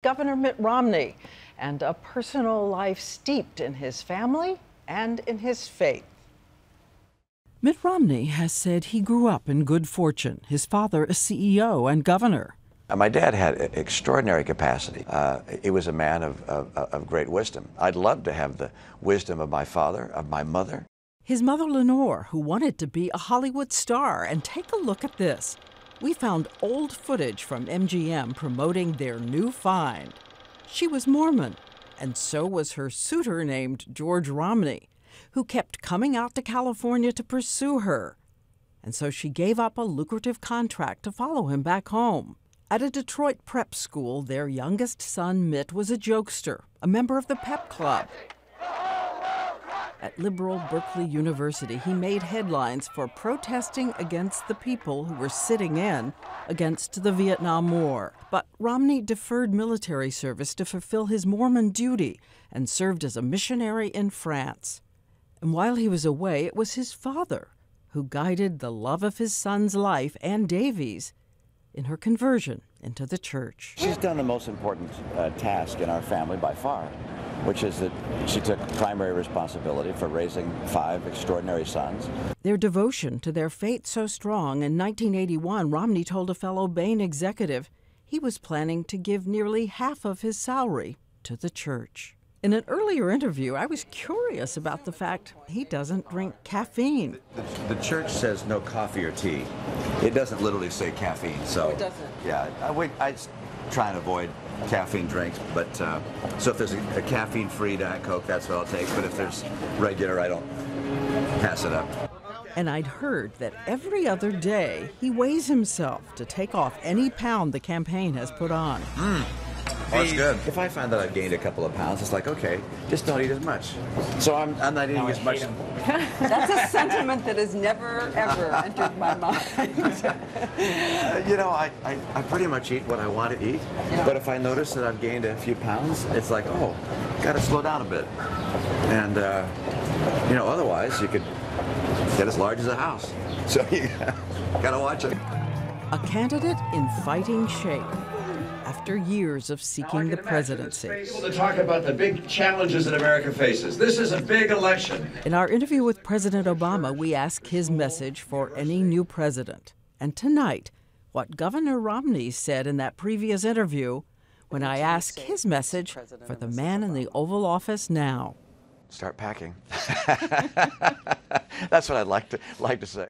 Governor Mitt Romney and a personal life steeped in his family and in his faith. Mitt Romney has said he grew up in good fortune, his father a CEO and governor. My dad had extraordinary capacity. He was a man of great wisdom. I'd love to have the wisdom of my father, of my mother. His mother Lenore, who wanted to be a Hollywood star. And take a look at this. We found old footage from MGM promoting their new find. She was Mormon, and so was her suitor named George Romney, who kept coming out to California to pursue her. And so she gave up a lucrative contract to follow him back home. At a Detroit prep school, their youngest son, Mitt, was a jokester, a member of the pep club. At liberal Berkeley University, he made headlines for protesting against the people who were sitting in against the Vietnam War. But Romney deferred military service to fulfill his Mormon duty and served as a missionary in France. And while he was away, it was his father who guided the love of his son's life and Davy's in her conversion into the church. She's done the most important task in our family by far, which is that she took primary responsibility for raising 5 extraordinary sons. Their devotion to their faith so strong, in 1981, Romney told a fellow Bain executive he was planning to give nearly half of his salary to the church. In an earlier interview, I was curious about the fact he doesn't drink caffeine. The church says no coffee or tea. It doesn't literally say caffeine, so... It doesn't? Yeah, I try and avoid caffeine drinks, but so if there's a caffeine-free Diet Coke, that's what I'll take, but if there's regular, I don't pass it up. And I'd heard that every other day he weighs himself to take off any pound the campaign has put on. That's good. If I find that I've gained a couple of pounds, it's like, okay, just don't eat as much. So I'm not eating as much. That's a sentiment that has never, ever entered my mind. You know, I pretty much eat what I want to eat, Yeah. but if I notice that I've gained a few pounds, it's like, oh, got to slow down a bit. And, you know, otherwise you could get as large as a house. So you got to watch it. A candidate in fighting shape after years of seeking the presidency. Able to talk about the big challenges that America faces. This is a big election. In our interview with President Obama, we ask his message for any new president. And tonight, what Governor Romney said in that previous interview when I ask his message for the man in the Oval Office now. Start packing. That's what I'd like to say.